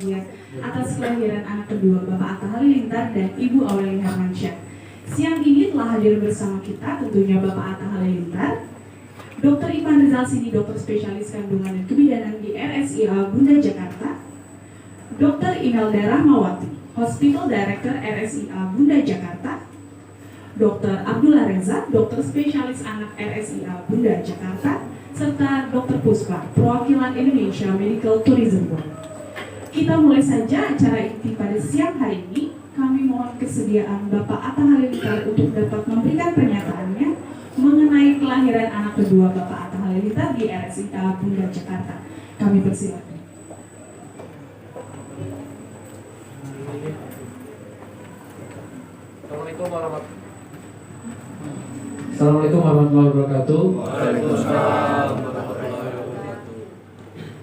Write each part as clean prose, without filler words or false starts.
berbahagia atas kelahiran anak kedua Bapak Atta Halilintar dan Ibu Aureli Hermansyah. Siang ini telah hadir bersama kita tentunya Bapak Atta Halilintar, Dr. Ivan Rizal Sini, dokter spesialis kandungan dan kebidanan di RSIA Bunda Jakarta, Dr. Imelda Rahmawati, Hospital Director RSIA Bunda Jakarta, Dr. Abdullah Reza, dokter spesialis anak RSIA Bunda Jakarta, serta Dr. Puspa, perwakilan Indonesia Medical Tourism Board. Kita mulai saja acara inti pada siang hari ini. Kami mohon kesediaan Bapak Atta Halilintar untuk dapat memberikan pernyataannya mengenai kelahiran anak kedua Bapak Atta Halilintar di RSIA Bunda Jakarta. Kami persilakan. Assalamualaikum warahmatullahi wabarakatuh. Waalaikumsalam warahmatullahi wabarakatuh.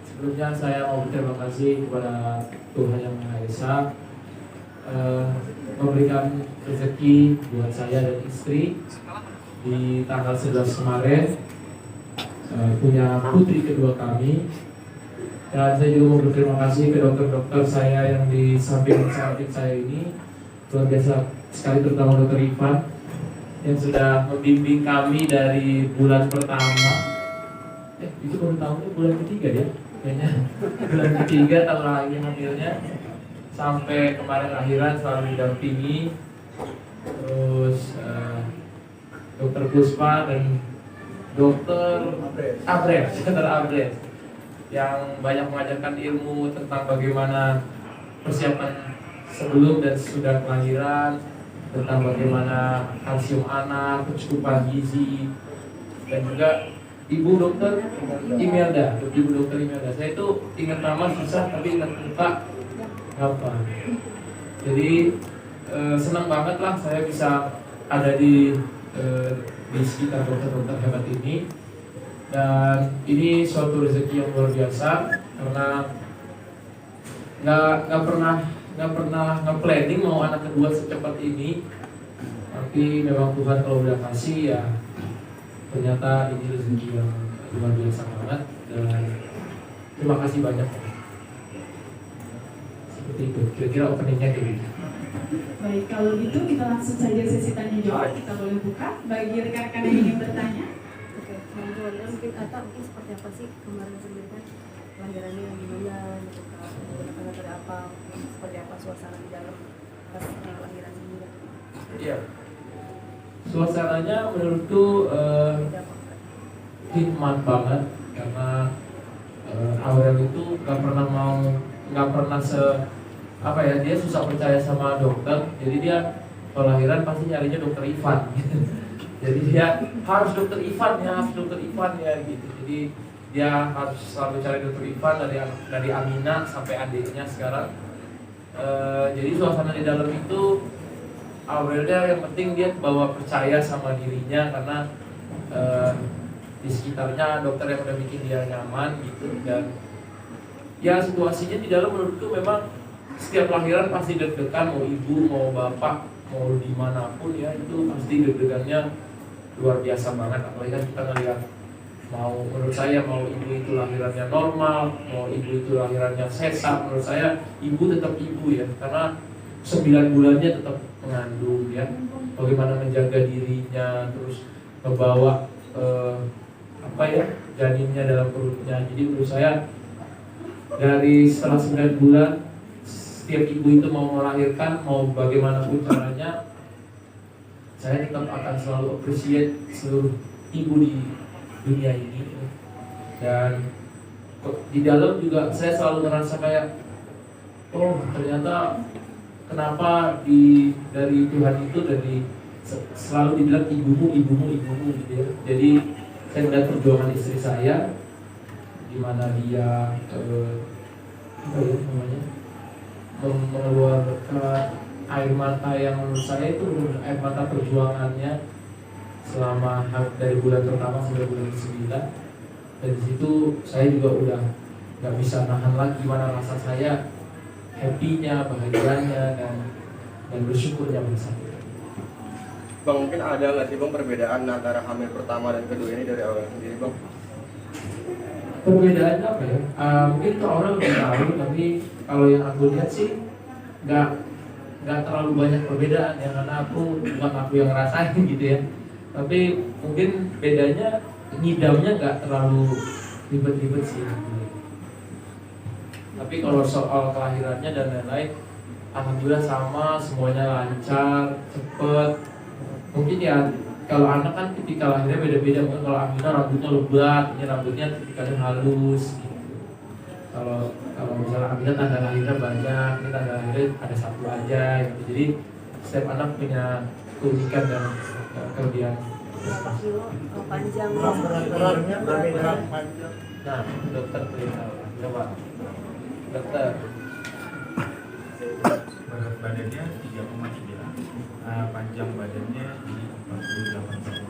Sebelumnya saya mau berterima kasih kepada Tuhan Yang Maha Esa memberikan rezeki buat saya dan istri di tanggal 11 kemarin, punya putri kedua kami. Dan saya juga mau berterima kasih ke dokter-dokter saya yang di samping saya ini, luar biasa sekali, terutama dokter Ivan yang sudah membimbing kami dari bulan pertama. Itu baru tahunnya bulan ketiga ya, kayaknya bulan ketiga tahun lagi hamilnya, sampai kemarin akhiran selalu didampingi. Terus dokter Puspa dan dokter Abres yang banyak mengajarkan ilmu tentang bagaimana persiapan sebelum dan sesudah kelahiran, tentang bagaimana kalsium anak, kecukupan gizi, dan juga Ibu Dokter Imelda. Saya itu ingat nama susah, tapi ingat muka gampang. Jadi senang banget lah saya bisa ada di sekitar dokter-dokter hebat ini. Dan ini suatu rezeki yang luar biasa, karena nggak pernah nge-planning mau anak kedua secepat ini, tapi memang Tuhan kalau udah kasih ya ternyata ini rezeki yang luar biasa banget. Dan terima kasih banyak. Seperti itu, kira-kira openingnya kayak gitu. Baik, kalau gitu kita langsung saja sesi tanya jawab. Kita boleh buka bagi rekan-rekan yang ingin bertanya. Oke, mungkin Atta seperti apa sih kemarin sendiri kan kelahirannya yang gimana gitu, menggunakan metode apa, seperti apa suasana di dalam pas kelahiran sendiri? Iya, suasananya menurutku hikmat banget, karena Aurel itu nggak pernah dia susah percaya sama dokter. Jadi dia kalau lahiran pasti nyarinya dokter Ivan. Jadi dia harus dokter Ivan ya gitu. Jadi dia harus selalu cari dokter Ivan dari Amina sampai adiknya sekarang. Jadi suasana di dalam itu Aurelnya yang penting dia bawa percaya sama dirinya, karena di sekitarnya dokter yang udah bikin dia nyaman gitu. Dan ya situasinya di dalam menurutku memang setiap lahiran pasti deg-degan, mau ibu mau bapak mau dimanapun ya, itu pasti deg-degannya luar biasa banget. Apalagi kan kita ngeliat, menurut saya mau ibu itu lahirannya normal, mau ibu itu lahirannya sesar, menurut saya ibu tetap ibu ya, karena 9 bulannya tetap mengandung ya, bagaimana menjaga dirinya, terus membawa janinnya dalam perutnya. Jadi menurut saya dari setelah 9 bulan setiap ibu itu mau melahirkan, mau bagaimanapun caranya, saya tetap akan selalu appreciate seluruh ibu di dunia ini. Dan di dalam juga saya selalu merasa kayak, oh ternyata kenapa dari Tuhan itu selalu dibilang ibumu gitu ya. Jadi saya melihat perjuangan istri saya, di mana dia mengeluarkan air mata yang menurut saya itu air mata perjuangannya selama dari bulan pertama sampai bulan ke-9. Dan di situ saya juga udah nggak bisa nahan lagi gimana rasa saya, happy-nya, bahagianya, dan bersyukurnya bersama. Bang, mungkin ada nggak sih Bang perbedaan antara hamil pertama dan kedua ini dari awal sendiri Bang? Perbedaannya apa ya? Mungkin itu orang lebih tahu, tapi kalau yang aku lihat sih nggak terlalu banyak perbedaan ya, karena bukan aku yang ngerasain gitu ya. Tapi mungkin bedanya ngidamnya nggak terlalu ribet-ribet sih. Tapi kalau soal kelahirannya dan lain-lain, alhamdulillah sama, semuanya lancar, cepet. Mungkin ya kalau anak kan tipikal lahirnya beda-beda. Mungkin kalau Aminah rambutnya lebat, ini rambutnya tipikalnya halus gitu. Kalau misalnya Aminah tanda lahirnya banyak, ini tanda lahirnya ada satu aja gitu. Jadi setiap anak punya keunikan dan kelebihan. Berapa kilo panjang? Berat panjang. Nah, dokter beritahu. Coba, dokter. Berat badannya 3,9, panjang badannya di 48 cm.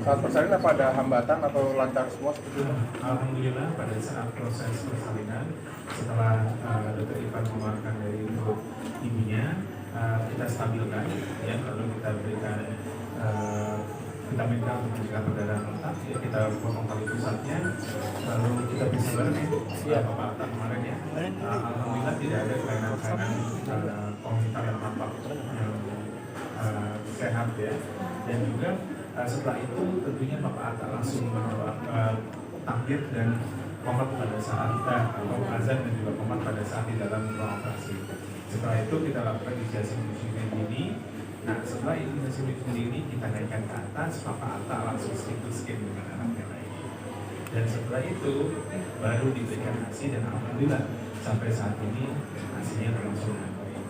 Saat persalinan apa ada hambatan atau lancar semua seperti itu? Alhamdulillah pada saat proses persalinan, setelah dokter Ivan mengeluarkan dari perut ibunya, kita stabilkan, ya, lalu kita berikan vitamin K untuk mencegah perdarahan otak, ya, kita potong tali pusatnya, lalu kita bisa bareng ya, Bapak Atta kemarin ya. Alhamdulillah tidak ada kelainan-kelainan komunitas yang tampak yang sehat ya, dan juga setelah itu tentunya Bapak Atta langsung membawa takbir dan qomat pada saat azan dan juga qomat pada saat di dalam ruang operasi. Setelah itu kita lakukan inisiasi menyusui ini. Nah, setelah inisiasi menyusui ini kita naikkan ke atas, Bapak Atta langsung skin to skin dengan anaknya lain. Dan setelah itu baru diberikan ASI dan alhamdulillah sampai saat ini ASI-nya berlangsung dengan baik.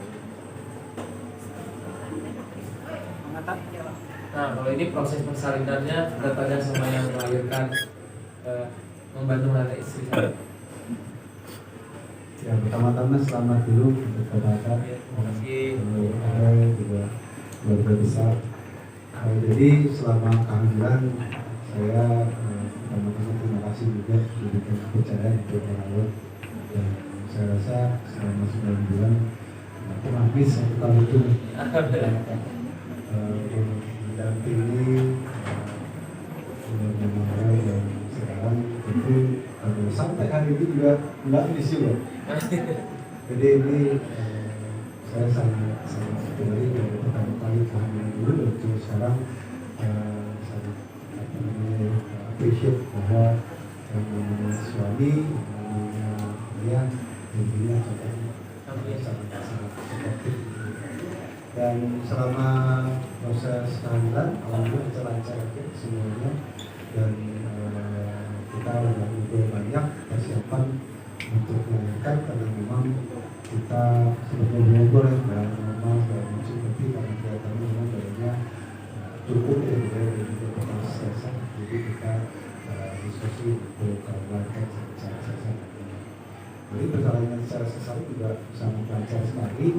Nah, kalau ini proses persalinannya, datanya sama yang melahirkan, membantu anak istri saya. Ya, pertama-tama selamat dulu untuk Bapak. Terima kasih. Ada juga keluarga besar. Jadi selama kehamilan saya pertama-tama terima kasih juga diberikan kepercayaan untuk merawat, dan saya rasa selama 9 bulan aku habis satu tahun itu mendampingi memahami, dan sekarang itu sampai hari ini juga nggak habis juga. Jadi ini saya sangat sekali dari pertama kali kehamilan dulu, dan terus sekarang sangat appreciate bahwa yang namanya suami, yang namanya ayah, ibunya sangat supportif. Dan selama proses kehamilan alhamdulillah lancar aja semuanya, dan kita udah banyak persiapan untuk melahirkan, karena memang kita sebetulnya ngobrol ya dengan normal segala macam, tapi karena kelihatannya memang badannya cukup ya dari proses sesar, jadi kita diskusi untuk melahirkan secara sesar. Jadi persalinan secara sesar juga sangat lancar sekali,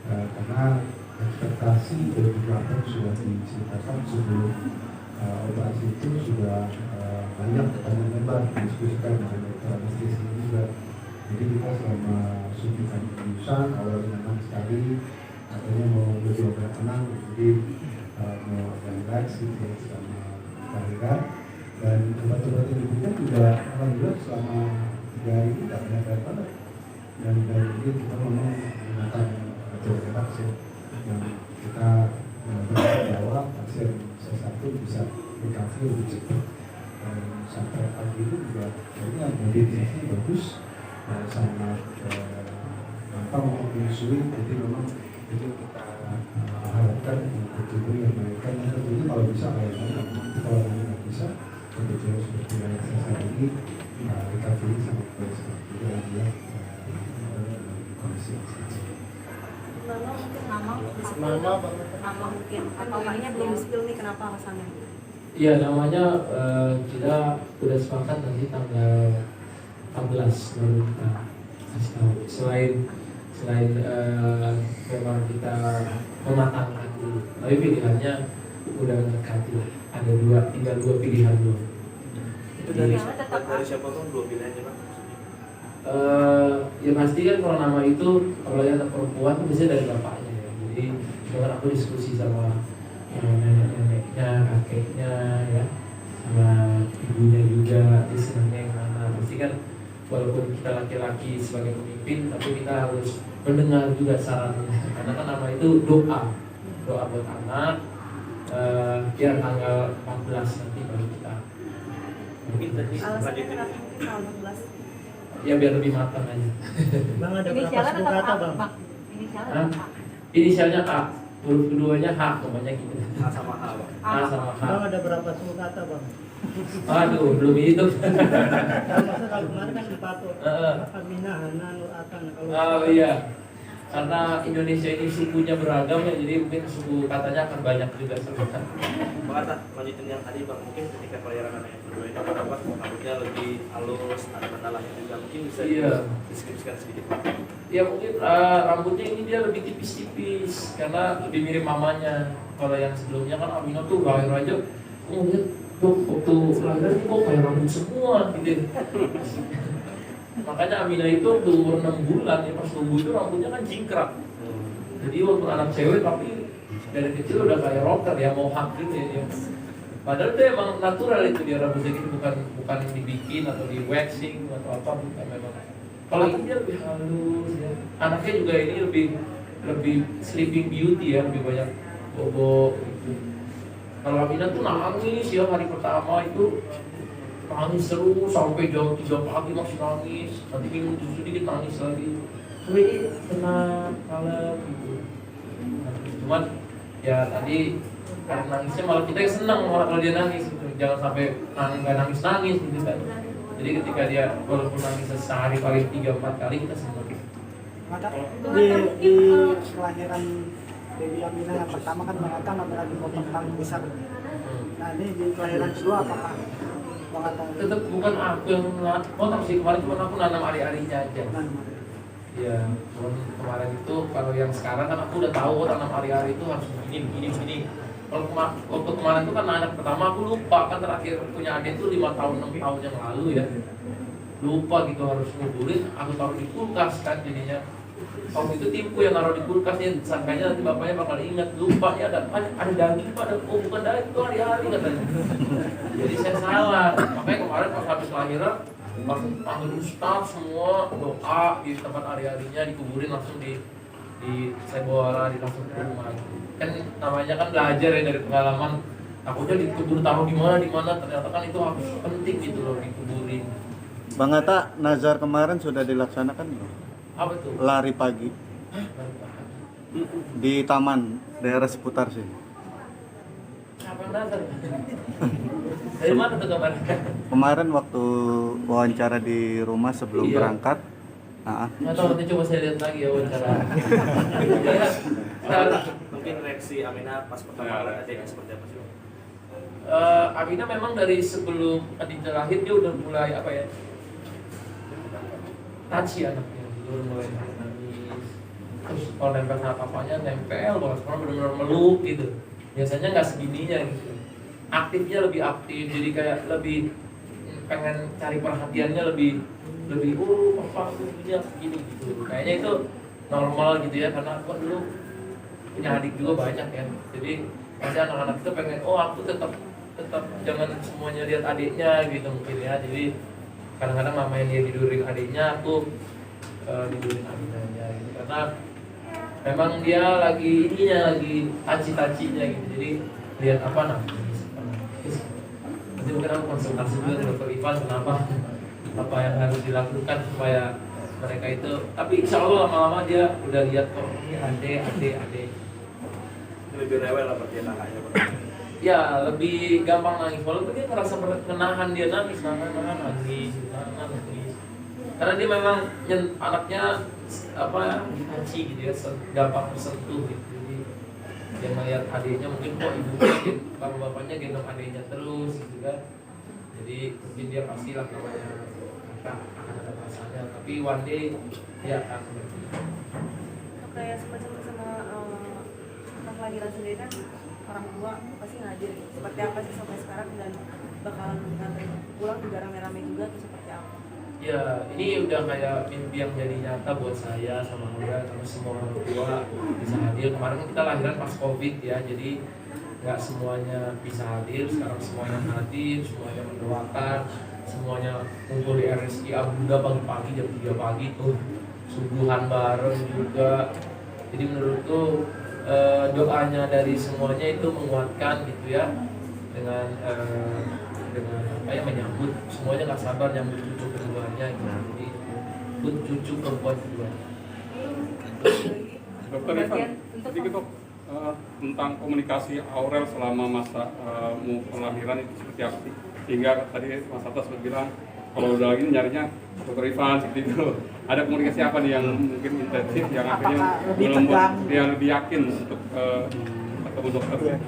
karena ekspektasi dari belakang sudah diceritakan sebelum operasi itu sudah banyak pertanyaan lebar didiskusikan dengan dokter anestesi juga. Jadi kita selama suntikan keputusan awalnya memang sekali katanya mau berdoa tenang, jadi mau relax gitu ya selama kehamilan, dan obat-obat yang diberikan juga alhamdulillah selama 3 hari tidak ada banget, dan dari ini kita memang menggunakan obat ya, yang kita berharap bahwa pasien C1 bisa recovery lebih cepat. Sampai pagi ini juga kayaknya mobilitasnya bagus, sangat gampang untuk menyusui. Jadi memang itu kita harapkan untuk tubuh yang melahirkan, dan tentunya kalau bisa lain-lain, kalau nggak bisa tentunya seperti yang saya ini recovery sangat baik seperti itu ya, kondisi Mama mungkin Mama mungkin atau kayaknya belum di-spill nih, kenapa alasannya? Iya, namanya kita udah sepakat nanti tanggal 14 baru kita kasih tahu. Selain memang kita mematangkan dulu, tapi pilihannya udah mendekati lah. Ada tinggal dua pilihan dulu. itu dari siapa tuh 2 pilihannya Pak? Ya pasti kan kalau nama itu, kalau yang anak perempuan itu biasanya dari bapaknya ya. Jadi dengan aku diskusi sama nenek-neneknya, kakeknya ya, sama ibunya juga, dia senangnya yang mana. laki-laki sebagai pemimpin, tapi kita harus mendengar juga sarannya. Karena kan nama itu doa buat anak. Biar tanggal 14 nanti baru kita. Mungkin tadi Alasannya lanjutin. kenapa mungkin tanggal 14? Ya biar lebih matang aja. Bang ada berapa Inisialnya suku tetap kata A, bang? Pak. Inisialnya Hah? tetap A. Inisialnya A, huruf keduanya H, namanya gitu. A sama H, Bang. A sama H. Bang ada berapa suku kata bang? Aduh, belum itu. Kalau kemarin kan dipatok. Heeh. Aminah, Hana, Nur Atan. Kalau Oh iya, karena Indonesia ini sukunya beragam ya, jadi mungkin suku katanya akan banyak juga sebenarnya. Bang Atta, lanjutin yang tadi Bang, mungkin ketika pelayaran anak yang kedua ini apa rambutnya lebih halus, ada kendalanya juga, mungkin bisa Iya. deskripsikan sedikit Bang. Ya mungkin rambutnya ini dia lebih tipis-tipis karena lebih mirip mamanya. Kalau yang sebelumnya kan Aminah tuh lahir aja, lihat tuh waktu lahiran kok kayak rambut semua gitu. Makanya Aminah itu waktu umur 6 bulan ya pas tumbuh itu rambutnya kan jingkrak. Jadi waktu anak cewek tapi dari kecil udah kayak rocker ya, mau hak gitu ya dia. Padahal itu emang natural itu dia rambutnya gitu, bukan dibikin atau di waxing atau apa, bukan memang. Kalau ini dia lebih halus ya. Anaknya juga ini lebih sleeping beauty ya, lebih banyak bobo gitu. Kalau Aminah tuh nangis ya hari pertama itu, nangis terus sampai jam 3 pagi masih nangis. Nanti minum susu dikit nangis lagi. Tapi tenang, kalem gitu. Cuman ya tadi karena nangisnya malah kita yang senang malah kalau dia nangis gitu. Jangan sampai nggak nangis gitu kan. Jadi ketika dia walaupun nangis sehari paling 3-4 kali kita senang. Maka di kelahiran Dewi Aminah yang pertama kan Bang Atta nggak lagi potong tanggung besar. Nah ini di kelahiran kedua apakah Bang Atta Tetap bukan aku yang potong sih, kemarin cuma aku nanam ari-arinya aja. Ya, kemarin itu kalau yang sekarang kan aku udah tahu tanam ari-ari itu harus begini. Kalau waktu kemarin itu kan anak pertama aku lupa, kan terakhir punya adik itu 5 tahun 6 tahun yang lalu ya. Lupa gitu harus nguburin, aku taruh di kulkas kan jadinya. Waktu itu tipu yang naruh di kulkasnya, sangkanya nanti bapaknya bakal ingat, lupa ya ada daging pada, oh bukan daging itu hari-hari katanya. Jadi saya salah, makanya kemarin pas habis lahiran langsung panggil ustaz semua doa di tempat hari-harinya dikuburin langsung saya bawa lari langsung ke rumah. Kan namanya kan belajar ya dari pengalaman, takutnya dikubur taruh di mana ternyata kan itu harus penting gitu loh dikuburin. Bang Atta, nazar kemarin sudah dilaksanakan belum? Apa tuh? Lari pagi di taman daerah seputar sini. Apa nazar? Dari mana tuh kemarin? Kemarin waktu wawancara di rumah sebelum Iya. berangkat. Nggak tahu, nanti coba saya lihat lagi ya wawancara. Mungkin reaksi Aminah pas pertama kali adiknya seperti apa sih Bang? Aminah memang dari sebelum adiknya lahir dia udah mulai apa ya? Touchy anaknya, udah mulai nangis. Terus kalau nempel sama papanya nempel, kalau sekarang benar-benar meluk gitu. Biasanya nggak segininya gitu. Aktifnya lebih aktif, jadi kayak lebih pengen cari perhatiannya lebih papa aku punya gini gitu. Kayaknya itu normal gitu ya, karena aku dulu punya adik juga banyak ya. Jadi pasti anak-anak itu pengen, aku tetap jangan semuanya lihat adiknya gitu mungkin ya. Jadi kadang-kadang mama yang dia tidurin adiknya, aku tidurin adiknya gitu. Karena memang dia lagi taci-tacinya gitu. Jadi lihat apa nangis. Nanti mungkin aku konsultasi juga ke Dr. Ivan kenapa, apa yang harus dilakukan supaya mereka itu. Tapi insya Allah lama-lama dia udah lihat kok ini ade. Lebih rewel lah berarti anaknya Bang. Ya lebih gampang nangis, walaupun dia ngerasa menahan dia nangis. Karena dia memang anaknya taci gitu ya, gampang tersentuh gitu. Jadi dia melihat adiknya mungkin kok ibunya, bapak-bapaknya gendong adiknya terus gitu kan. Jadi mungkin dia pastilah namanya akan ada perasaannya, tapi one day dia akan Kayak semacam sama pas lahiran sendiri kan orang tua pasti ngadir gitu. Seperti apa sih sampai sekarang dan bakalan nganterin pulang juga rame-rame juga atau seperti apa? Ya, ini udah kayak mimpi yang jadi nyata buat saya sama Angga, sama semua orang tua bisa hadir. Kemarin kan kita lahiran pas COVID ya, jadi nggak semuanya bisa hadir. Sekarang semuanya hadir, semuanya mendoakan, semuanya kumpul di RSI Abunda pagi-pagi jam 3 pagi tuh subuhan bareng juga. Jadi menurutku doanya dari semuanya itu menguatkan gitu ya, dengan apa ya, menyambut semuanya nggak sabar nyambut cucu keduanya gitu. Jadi pun cucu perempuan kedua. Dokter Ivan, sedikit dok tentang komunikasi Aurel selama masa kelahiran itu seperti apa sih? Sehingga tadi Mas Atas bilang kalau udah lagi nyarinya Dokter Ivan seperti itu. Ada komunikasi apa nih yang mungkin intensif yang akhirnya membuat dia lebih yakin untuk ketemu dokter?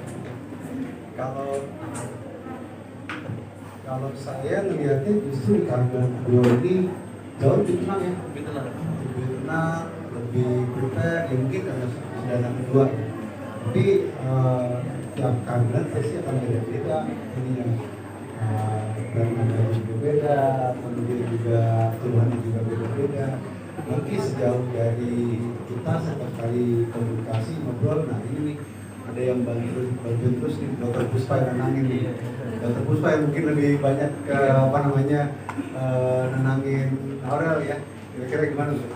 Kalau saya melihatnya justru di kehamilan kedua ini jauh lebih tenang ya. Lebih tenang, lebih prepare, ya mungkin karena sudah anak kedua. Tapi tiap kehamilan pasti akan beda-beda ininya. Dan berbeda, kemudian juga keluhannya juga beda-beda. Nanti sejauh dari kita setiap kali komunikasi ngobrol, nah ini nih ada yang bantuin terus nih Dokter Puspa yang nenangin nih. Dokter Puspa yang mungkin lebih banyak ke nenangin Aurel ya. Kira-kira gimana tuh?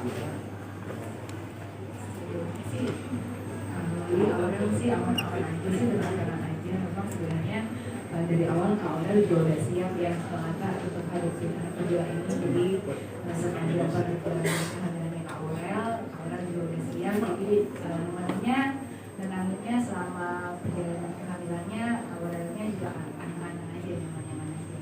Jadi Aurel sih aman-aman aja sih, tenang-tenang aja. Memang sebenarnya dari awal Kak Aurel juga udah siap ya Kak untuk hadapin anak kedua ini. Jadi sengaja pada kehamilannya Kak Aurel juga udah siap. Jadi namanya nenanginnya selama perjalanan kehamilannya, Aurelnya juga aman-aman aja, nyaman-nyaman aja.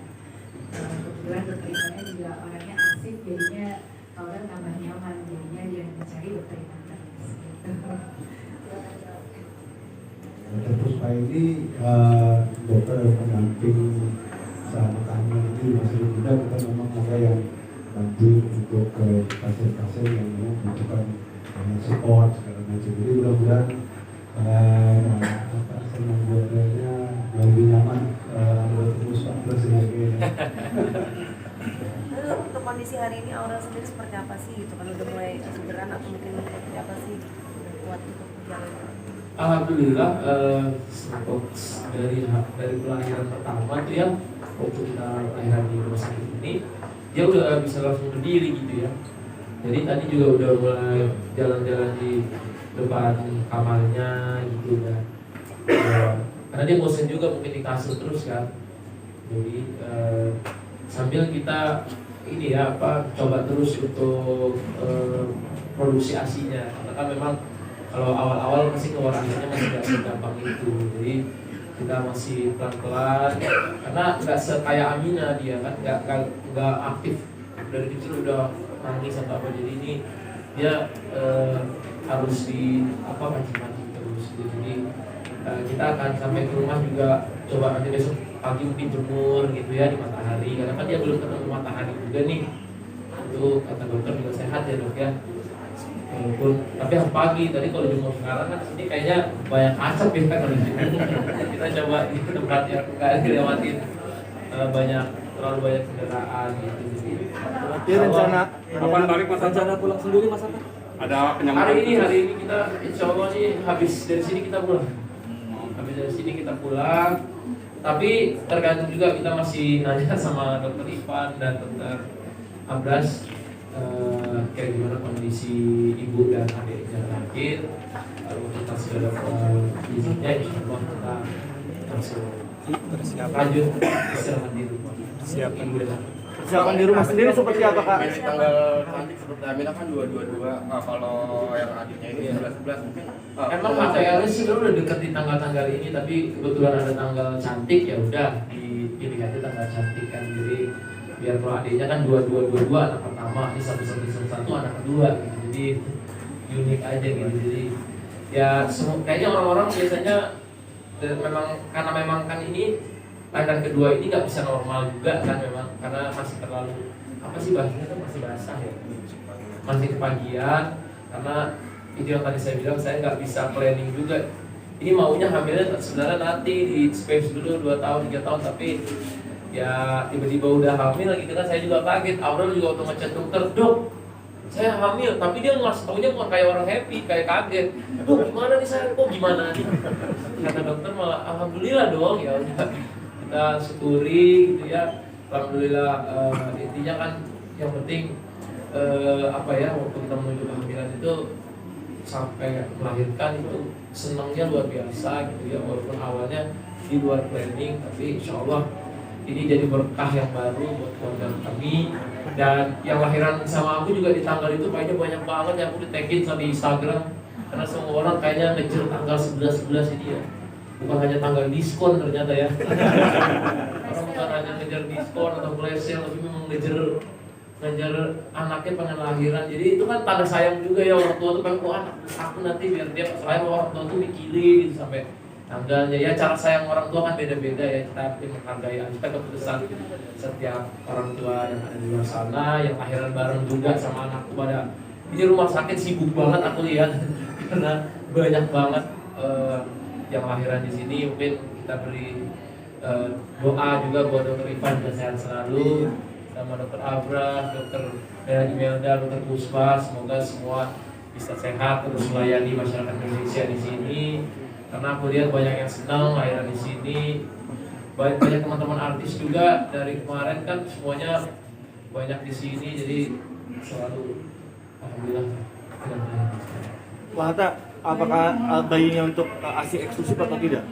Kebetulan dokter Ivannya juga orangnya asik, jadinya Aurel tambah nyaman, jadinya dia mencari dokter Ivan terus. Dokter Puspa ini dokter pendamping selama kehamilan ini masih muda, kita memang ada yang bantu untuk pasien-pasien yang memang membutuhkan support segala macam. Jadi mudah-mudahan senang buatnya lebih nyaman Dokter Puspa plus ini. Untuk kondisi hari ini Aurel sendiri seperti apa sih? Gitu kan udah mulai segeran atau mungkin seperti apa sih kuat untuk berjalan? Alhamdulillah dari kelahiran pertama tuh ya, waktu kita lahiran di rumah sakit ini dia udah bisa langsung berdiri gitu ya. Jadi tadi juga udah mulai jalan-jalan di depan kamarnya gitu kan. Karena dia bosan juga mungkin di kasur terus kan. Jadi sambil kita ini ya coba terus untuk produksi ASI-nya. Karena kan memang kalau awal-awal pasti keluar anginnya masih nggak segampang itu, jadi kita masih pelan-pelan karena nggak sekaya Amina dia kan nggak aktif dari kecil udah nangis atau apa, jadi ini dia harus di pancing-pancing terus gitu. Jadi kita akan sampai ke rumah juga coba nanti besok pagi mungkin jemur gitu ya di matahari, karena kan dia belum ketemu matahari juga nih. Itu kata dokter juga sehat ya dok ya. Walaupun tapi yang pagi tadi kalau jemur sekarang kan sini kayaknya banyak asap ya kan kalau kita coba di tempat yang nggak dilewatin terlalu banyak kendaraan gitu. Berarti rencana Kapan balik Mas Atas? rencana pulang sendiri Mas Atas? Ada penyambut? Hari ini kita insya Allah sih habis dari sini kita pulang. Habis dari sini kita pulang. Tapi tergantung juga, kita masih nanya sama dokter Ivan dan dokter Abras kayak gimana kondisi ibu dan adiknya terakhir. Kalau kita sudah dapat izinnya, insya Allah kita langsung lanjut istirahat di rumah. Siapkan dulu. Persiapan di rumah sendiri seperti apa Kak? Ini tanggal cantik seperti Amina kan 222. Nah, kalau yang adiknya ini 11 mungkin. Emang HTL sih udah deket di tanggal-tanggal ini, tapi kebetulan ada tanggal cantik ya udah dipilih aja tanggal cantik kan. Jadi biar kalau adiknya kan 2222 anak pertama, ini 1111 anak kedua gitu. Jadi unik aja gitu. Jadi ya kayaknya orang-orang biasanya karena memang kan ini lahiran kedua ini nggak bisa normal juga kan, memang karena masih terlalu bahasanya kan masih basah ya, masih kepagian. Karena itu yang tadi saya bilang, saya nggak bisa planning juga. Ini maunya hamilnya sebenarnya nanti di space dulu 2 tahun 3 tahun, tapi ya tiba-tiba udah hamil gitu kan. Saya juga kaget. Aurel juga waktu ngechat dokter, dok saya hamil, tapi dia ngasih taunya bukan kayak orang happy, kayak kaget. Dok gimana nih saya, kok gimana nih? Kata dokter malah alhamdulillah dong, ya udah kita syukuri gitu ya. alhamdulillah intinya kan yang penting waktu kita menuju kehamilan itu sampai melahirkan itu senangnya luar biasa gitu ya, walaupun awalnya di luar planning, tapi insya Allah ini jadi berkah yang baru buat keluarga kami. Dan yang lahiran sama aku juga di tanggal itu kayaknya banyak banget yang aku di-tagin sama di Instagram, karena semua orang kayaknya ngejar tanggal 11 ini ya, bukan hanya tanggal diskon ternyata ya. Orang bukan hanya ngejar diskon atau flash sale, tapi memang ngejar anaknya pengen lahiran. Jadi itu kan tanda sayang juga ya, orang tua tuh pengen anak aku nanti biar dia pas lahir orang tua tuh mikirin gitu sampai tanggalnya. Ya cara sayang orang tua kan beda-beda ya, kita menghargai aja keputusan setiap orang tua yang ada di luar sana yang lahiran bareng juga sama anakku. Pada ini rumah sakit sibuk banget aku lihat karena banyak banget yang lahiran di sini. Mungkin kita beri doa juga buat Dokter Ivan dan sehat selalu, sama Dokter Abras, Dokter Imelda, Dokter Puspa, semoga semua bisa sehat terus melayani masyarakat Indonesia di sini. Karena aku lihat banyak yang senang lahiran di sini, banyak teman-teman artis juga dari kemarin kan semuanya banyak di sini, jadi selalu alhamdulillah. Pak Hatta, apakah bayinya untuk ASI eksklusif atau tidak?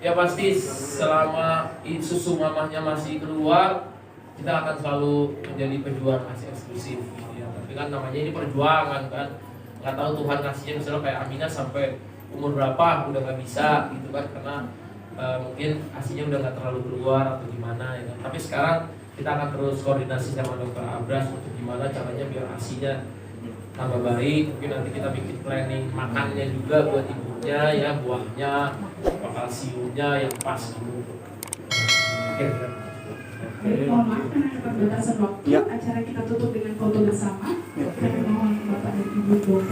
Ya pasti selama susu mamahnya masih keluar, kita akan selalu menjadi pejuang ASI eksklusif ya. Tapi kan namanya ini perjuangan kan, nggak tahu Tuhan kasihnya misalnya kayak Aminah sampai umur berapa udah nggak bisa gitu kan, karena mungkin ASInya udah nggak terlalu keluar atau gimana ya kan. Tapi sekarang kita akan terus koordinasi sama Dokter Abras untuk gimana caranya biar ASInya tambah baik. Mungkin nanti kita bikin planning makannya juga buat ibunya ya, buahnya, kalsiumnya yang pas gitu. Mohon maaf karena keterbatasan waktu, Ya. acara kita tutup dengan foto bersama. Kami mohon Bapak dan Ibu Dokter